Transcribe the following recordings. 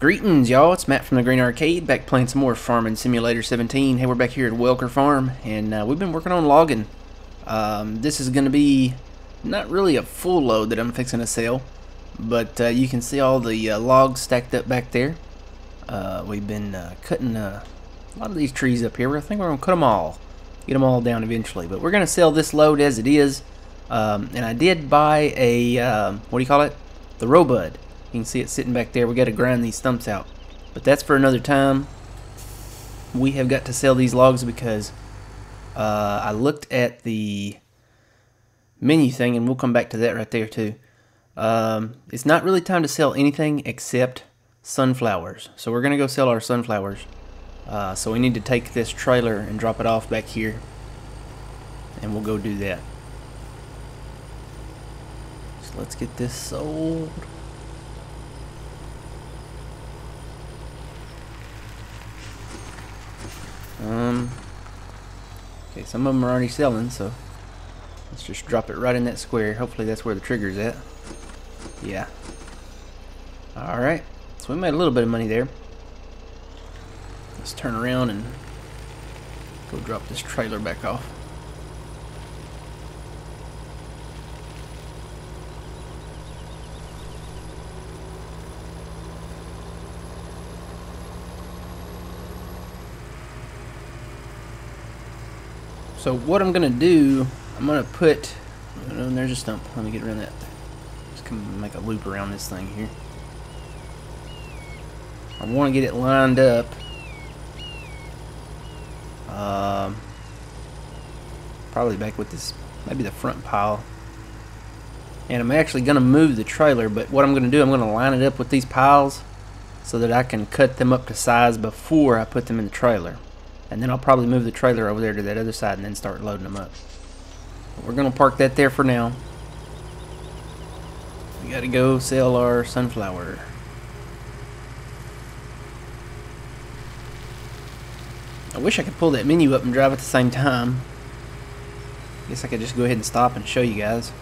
Greetings, y'all. It's Matt from the Green Arcade, back playing some more Farming Simulator 17. Hey, we're back here at Welker Farm, and we've been working on logging. This is going to be not really a full load that I'm fixing to sell, but you can see all the logs stacked up back there. We've been cutting a lot of these trees up here. I think we're going to cut them all, get them all down eventually, but we're going to sell this load as it is. And I did buy a, what do you call it? The Robud. You can see it sitting back there. We got to grind these stumps out, but that's for another time. We have got to sell these logs because I looked at the menu thing, and we'll come back to that right there too. It's not really time to sell anything except sunflowers, so we're gonna go sell our sunflowers. So we need to take this trailer and drop it off back here, and we'll go do that. So let's get this sold. Okay, some of them are already selling, so let's just drop it right in that square. Hopefully that's where the trigger's at. Yeah. Alright, so we made a little bit of money there. Let's turn around and go drop this trailer back off. So what I'm gonna do, I'm gonna put, oh, there's a stump. Let me get around that. Just come make a loop around this thing here. I want to get it lined up. Probably back with this, maybe the front pile. And I'm actually gonna move the trailer, but what I'm gonna do, I'm gonna line it up with these piles so that I can cut them up to size before I put them in the trailer. And then I'll probably move the trailer over there to that other side and then start loading them up. But we're going to park that there for now. We got to go sell our sunflower. I wish I could pull that menu up and drive at the same time. Guess I could just go ahead and stop and show you guys.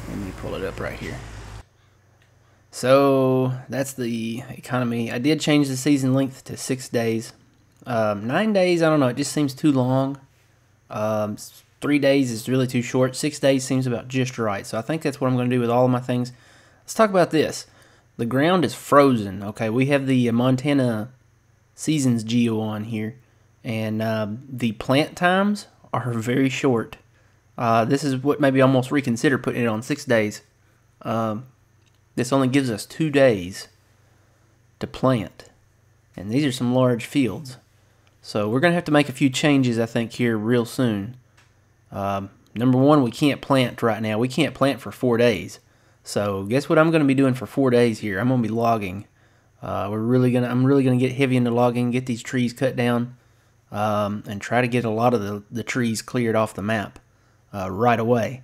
Let me pull it up right here. So that's the economy. I did change the season length to 6 days. 9 days, I don't know, it just seems too long. 3 days is really too short. 6 days seems about just right. So I think that's what I'm going to do with all of my things. Let's talk about this. The ground is frozen. Okay, we have the Montana Seasons Geo on here, and the plant times are very short. This is what maybe almost reconsider putting it on 6 days. This only gives us 2 days to plant, and these are some large fields. So we're going to have to make a few changes, I think, here real soon. Number one, we can't plant right now. We can't plant for 4 days. So guess what I'm going to be doing for 4 days here? I'm going to be logging. I'm really going to get heavy into logging, get these trees cut down, and try to get a lot of the trees cleared off the map right away.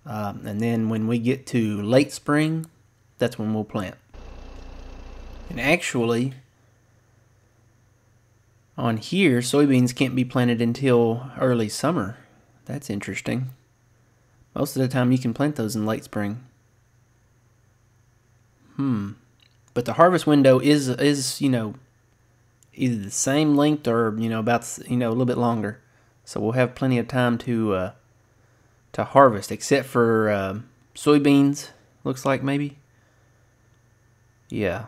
And then when we get to late spring, that's when we'll plant. And actually, on here, soybeans can't be planted until early summer. That's interesting. Most of the time you can plant those in late spring. But the harvest window is you know, either the same length or, you know, about, you know, a little bit longer. So we'll have plenty of time to harvest, except for soybeans, looks like maybe. Yeah.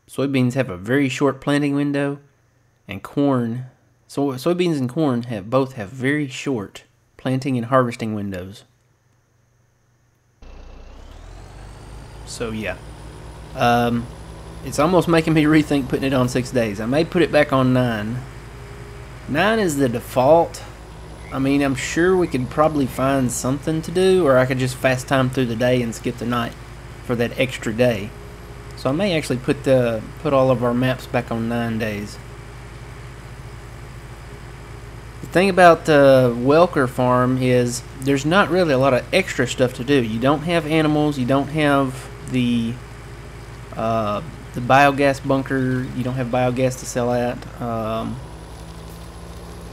Soybeans have a very short planting window. And corn, so soybeans and corn both have very short planting and harvesting windows. So yeah, it's almost making me rethink putting it on 6 days. I may put it back on 9. 9 is the default. I mean, I'm sure we could probably find something to do, or I could just fast time through the day and skip the night for that extra day. So I may actually put all of our maps back on 9 days. The thing about the Welker farm is there's not really a lot of extra stuff to do. You don't have animals, you don't have the biogas bunker, you don't have biogas to sell at.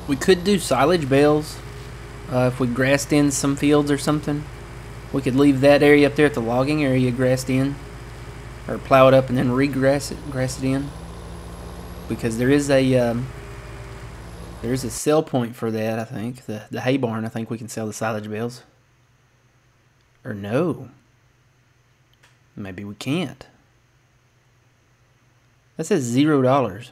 We could do silage bales if we grassed in some fields or something. We could leave that area up there at the logging area grassed in. or plow it up and then grass it in, because there is a sell point for that. I think the hay barn. I think we can sell the silage bales. Or no, maybe we can't. That says $0.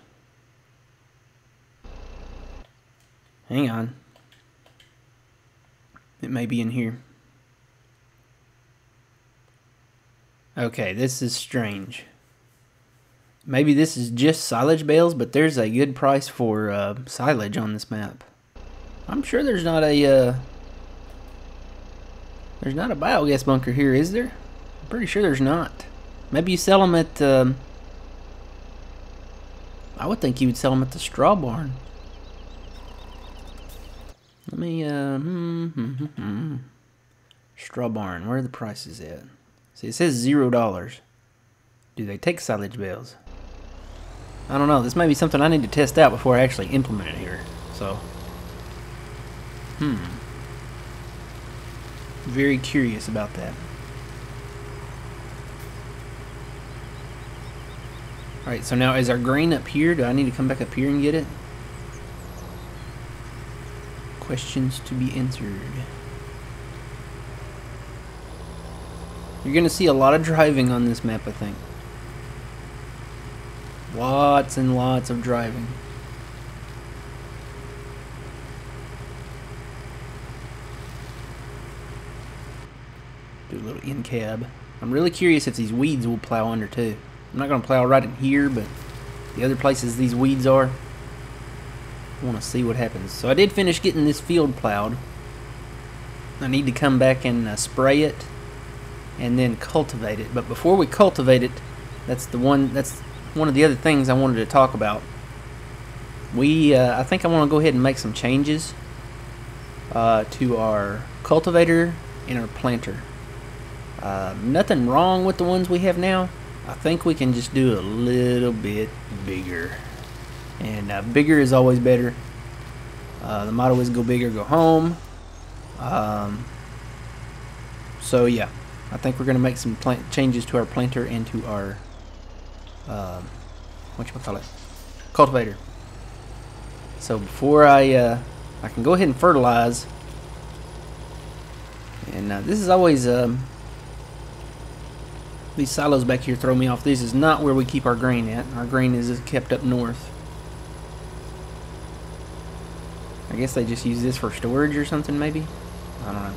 Hang on. It may be in here. Okay, this is strange. Maybe this is just silage bales, but there's a good price for silage on this map. I'm sure there's not a biogas bunker here, is there? I'm pretty sure there's not. Maybe you sell them at I would think you would sell them at the straw barn. Let me straw barn. Where are the prices at? See, it says $0. Do they take silage bales? I don't know. This may be something I need to test out before I actually implement it here. So, very curious about that. Alright, so now is our grain up here? Do I need to come back up here and get it? Questions to be answered. You're going to see a lot of driving on this map, I think. Lots and lots of driving. Do a little in-cab. I'm really curious if these weeds will plow under too. I'm not going to plow right in here, but the other places these weeds are, I want to see what happens. So I did finish getting this field plowed. I need to come back and spray it and then cultivate it. But before we cultivate it, that's one of the other things I wanted to talk about. I think I want to go ahead and make some changes to our cultivator and our planter. Nothing wrong with the ones we have now. I think we can just do a little bit bigger. And bigger is always better. The motto is go big or go home. So yeah, I think we're going to make some changes to our planter and to our cultivator. So before I can go ahead and fertilize. And this is always these silos back here throw me off. This is not where we keep our grain at. Our grain is kept up north. I guess they just use this for storage or something, maybe? I don't know.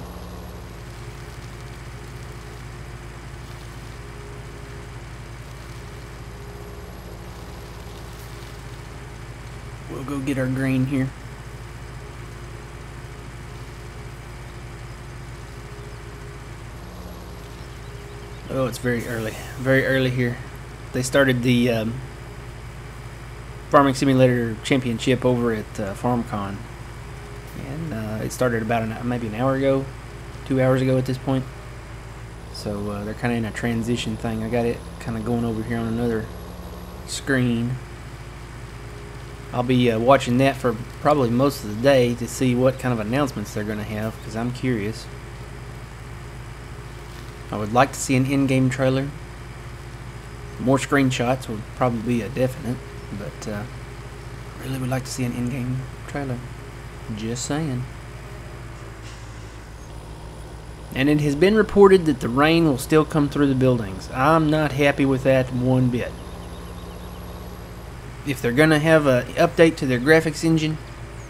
We'll go get our grain here. Oh, it's very early. Very early here. They started the Farming Simulator Championship over at FarmCon. And it started about maybe an hour ago, 2 hours ago at this point. So they're kind of in a transition thing. I got it kind of going over here on another screen. I'll be watching that for probably most of the day to see what kind of announcements they're going to have, because I'm curious. I would like to see an in-game trailer. More screenshots would probably be a definite, but I really would like to see an in-game trailer. Just saying. And it has been reported that the rain will still come through the buildings. I'm not happy with that one bit. If they're going to have an update to their graphics engine,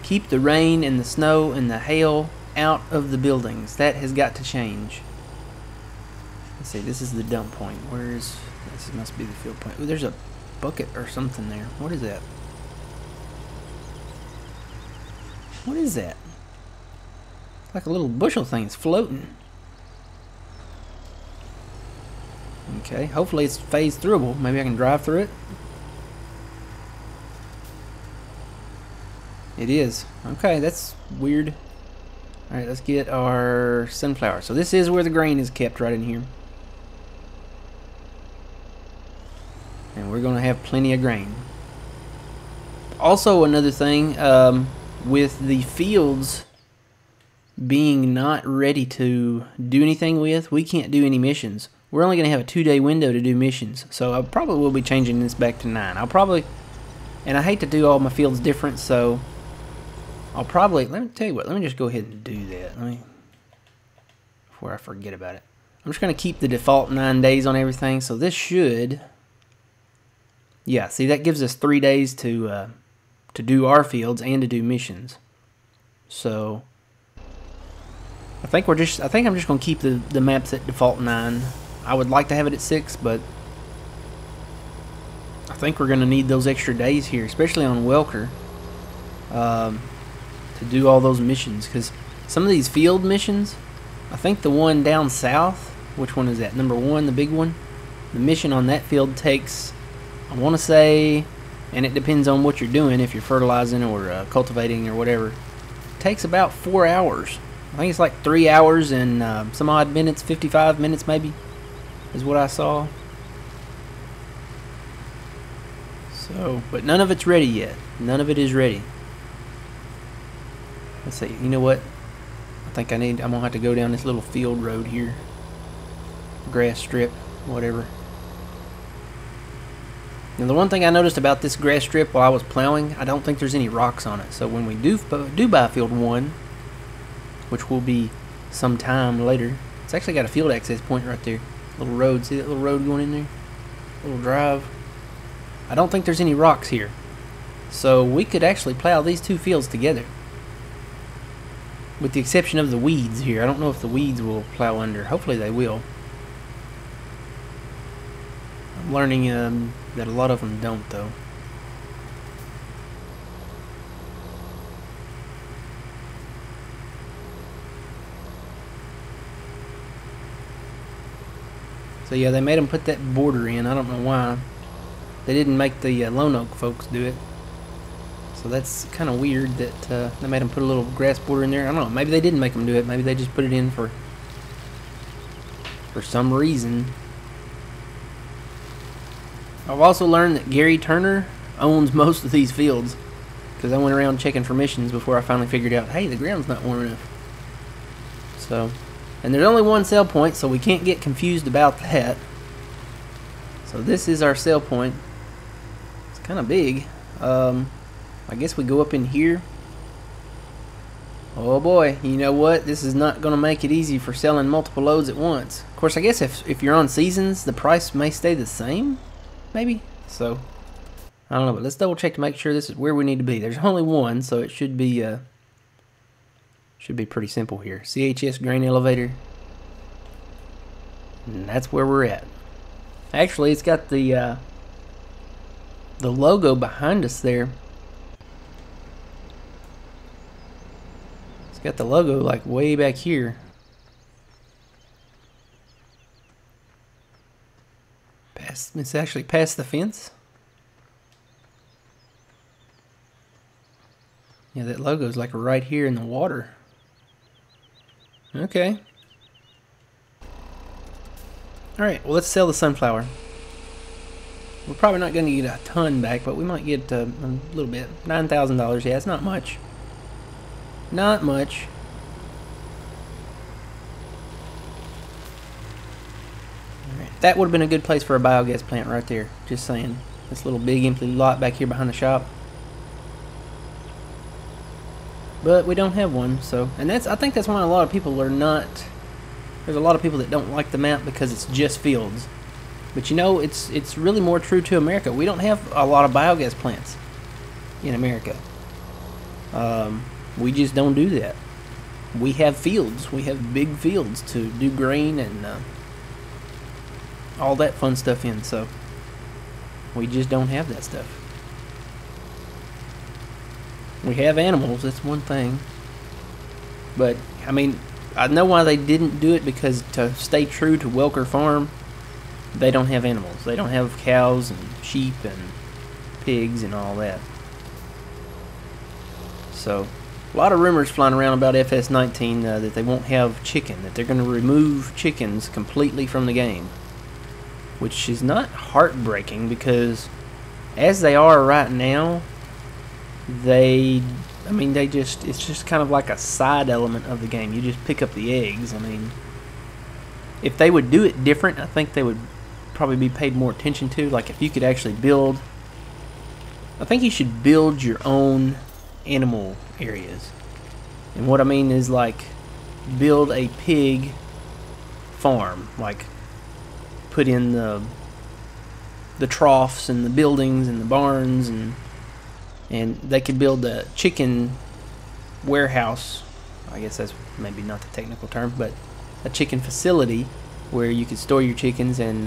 keep the rain and the snow and the hail out of the buildings. That has got to change. Let's see, this is the dump point. This must be the field point. Ooh, there's a bucket or something there. What is that? What is that? Like a little bushel thing. It's floating. Okay, hopefully it's phase throughable. Maybe I can drive through it. It is. Okay, that's weird. Alright, let's get our sunflower. So this is where the grain is kept, right in here. And we're going to have plenty of grain. Also, another thing, with the fields being not ready to do anything with, we can't do any missions. we're only going to have a 2-day window to do missions. So I probably will be changing this back to 9. I'll probably, and I hate to do all my fields different, so I'll probably, let me tell you what, let me just go ahead and do that. Before I forget about it. I'm just going to keep the default 9 days on everything, so this should, yeah, see, that gives us 3 days to do our fields and to do missions. So I think I'm just going to keep the maps at default 9. I would like to have it at 6, but I think we're going to need those extra days here, especially on Welker, to do all those missions. Because some of these field missions, I think the one down south, which one is that? Number 1, the big one. The mission on that field takes, I want to say, and it depends on what you're doing, if you're fertilizing or cultivating or whatever, it takes about 4 hours. I think it's like 3 hours and some odd minutes, 55 minutes maybe, is what I saw. So, but none of it's ready yet. None of it is ready. Let's see, you know what? I think I'm gonna have to go down this little field road here. Grass strip, whatever. Now the one thing I noticed about this grass strip while I was plowing, I don't think there's any rocks on it. So when we do buy field 1, which will be some time later, it's actually got a field access point right there. Little road, see that little road going in there? Little drive. I don't think there's any rocks here. So we could actually plow these 2 fields together. With the exception of the weeds here. I don't know if the weeds will plow under. Hopefully they will. I'm learning that a lot of them don't, though. So yeah, they made them put that border in. I don't know why. They didn't make the Lone Oak folks do it. So that's kind of weird that they made them put a little grass border in there. I don't know. Maybe they didn't make them do it. Maybe they just put it in for some reason. I've also learned that Gary Turner owns most of these fields, because I went around checking for missions before I finally figured out, hey, the ground's not warm enough. So, and there's only one sell point, so we can't get confused about that. So this is our sell point. It's kind of big. I guess we go up in here. Oh boy, you know what? This is not going to make it easy for selling multiple loads at once. Of course, I guess if you're on seasons, the price may stay the same, maybe? So, I don't know, but let's double check to make sure this is where we need to be. There's only one, so it should be pretty simple here. CHS grain elevator. And that's where we're at. Actually, it's got the logo behind us there. It's got the logo like way back here. It's actually past the fence. Yeah, that logo's like right here in the water. Okay. Alright, well, let's sell the sunflower. We're probably not going to get a ton back, but we might get a little bit. $9,000, yeah, it's not much. Not much. Alright, that would have been a good place for a biogas plant right there. Just saying. This little big empty lot back here behind the shop. But we don't have one, so... And I think that's why a lot of people are not... There's a lot of people that don't like the map because it's just fields. But you know, it's really more true to America. We don't have a lot of biogas plants in America. We just don't do that. We have fields. We have big fields to do grain and all that fun stuff in. So we just don't have that stuff. We have animals. That's one thing. But I mean, I know why they didn't do it, because to stay true to Welker Farm, they don't have animals. They don't have cows and sheep and pigs and all that. So, a lot of rumors flying around about FS19 that they won't have chicken, that they're going to remove chickens completely from the game. Which is not heartbreaking, because as they are right now, it's just kind of like a side element of the game. You just pick up the eggs. I mean, if they would do it different, I think they would probably be paid more attention to. Like if you could actually build, I think you should build your own animal areas. And what I mean is like build a pig farm, like put in the troughs and the buildings and the barns, and they could build a chicken warehouse. I guess that's maybe not the technical term, but a chicken facility where you could store your chickens and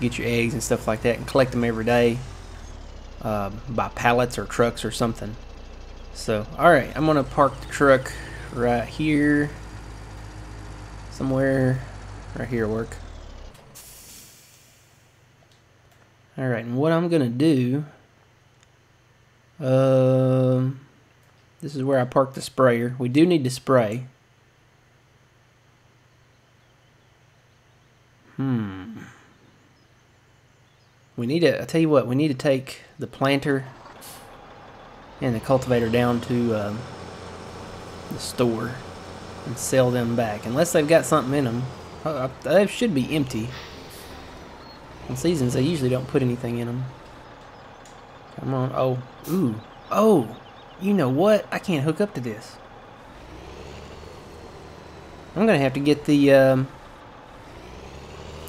get your eggs and stuff like that, and collect them every day by pallets or trucks or something. So, alright, I'm gonna park the truck right here. Somewhere right here will work. Alright, and what I'm gonna do, this is where I parked the sprayer. We do need to spray. We need to, I tell you what, we need to take the planter and the cultivator down to the store and sell them back. Unless they've got something in them. They should be empty. In seasons, they usually don't put anything in them. Come on. Oh. Ooh. Oh. You know what? I can't hook up to this. I'm going to have to get the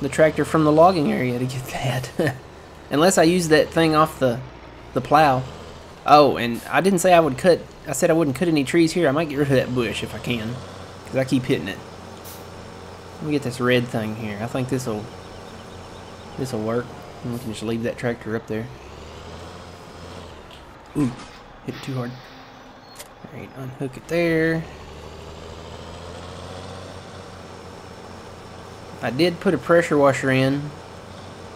tractor from the logging area to get that. Unless I use that thing off the plow. Oh, and I didn't say I would cut. I said I wouldn't cut any trees here. I might get rid of that bush if I can, because I keep hitting it. Let me get this red thing here. I think this'll work. And we can just leave that tractor up there. Ooh, hit it too hard. Alright, unhook it there. I did put a pressure washer in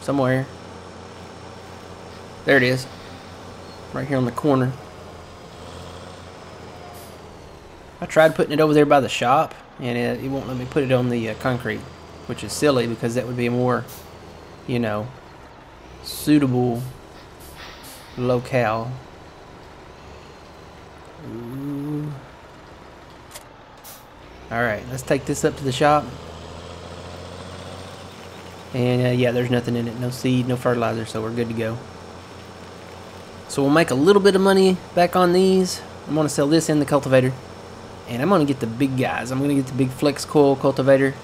somewhere. There it is. Right here on the corner. I tried putting it over there by the shop, and it won't let me put it on the concrete, which is silly because that would be a more, you know, suitable locale. Ooh. Alright, let's take this up to the shop. And yeah, there's nothing in it. No seed, no fertilizer, so we're good to go. So we'll make a little bit of money back on these. I'm going to sell this and the cultivator. And I'm going to get the big guys. I'm going to get the big flex coil cultivator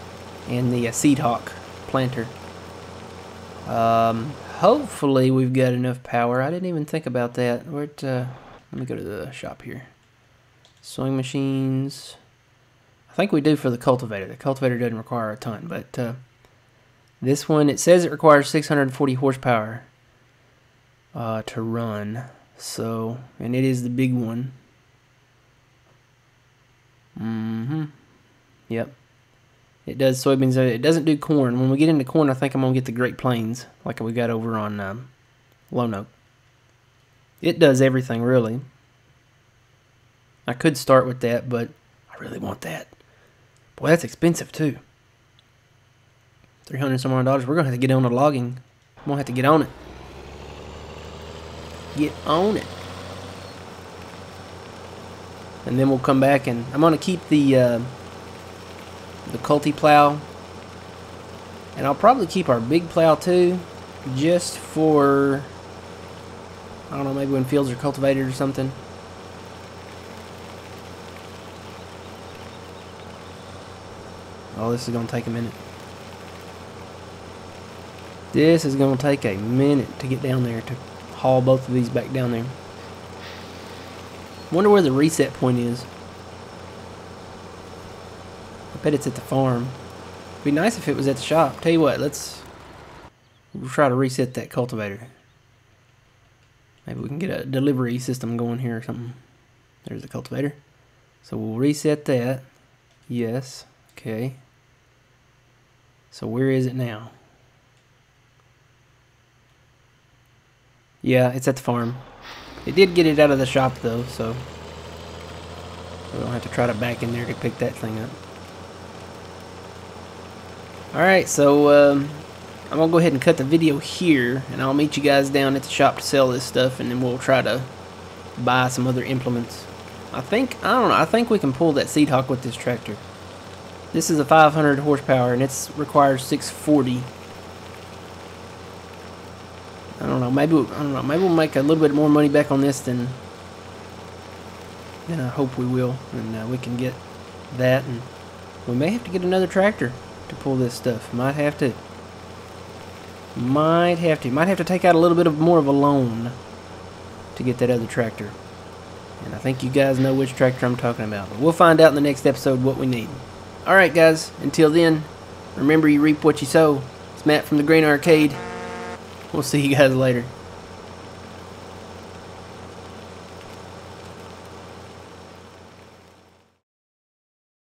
and the Seed Hawk planter. Hopefully we've got enough power. I didn't even think about that. Let me go to the shop here. Sewing machines. I think we do for the cultivator. The cultivator doesn't require a ton, but this one, it says it requires 640 horsepower to run. So, and it is the big one. Yep. It does soybeans. It doesn't do corn. When we get into corn, I think I'm going to get the Great Plains, like we got over on Lone Oak. It does everything, really. I could start with that, but I really want that. Boy, that's expensive, too. $300 some odd dollars. We're going to have to get on the logging. I'm going to have to get on it. Get on it. And then we'll come back, and I'm going to keep the culti plow. And I'll probably keep our big plow, too. Just for, I don't know, maybe when fields are cultivated or something. Oh, this is going to take a minute. This is going to take a minute to get down there, to haul both of these back down there. Wonder where the reset point is. I bet it's at the farm. It'd be nice if it was at the shop. Tell you what, we'll try to reset that cultivator. Maybe we can get a delivery system going here or something. There's the cultivator. So we'll reset that. Yes. Okay. So where is it now? Yeah, it's at the farm. It did get it out of the shop though, so we don't have to try to back in there to pick that thing up. Alright, so I'm going to go ahead and cut the video here, and I'll meet you guys down at the shop to sell this stuff, and then we'll try to buy some other implements. I don't know, I think we can pull that Seed Hawk with this tractor. This is a 500 horsepower, and it requires 640. I don't know. Maybe we'll make a little bit more money back on this than I hope we will, and we can get that. And we may have to get another tractor to pull this stuff. Might have to. Might have to take out a little bit more of a loan to get that other tractor. And I think you guys know which tractor I'm talking about. But we'll find out in the next episode what we need. Alright guys, until then, remember you reap what you sow. It's Matt from the Green Arcade. We'll see you guys later.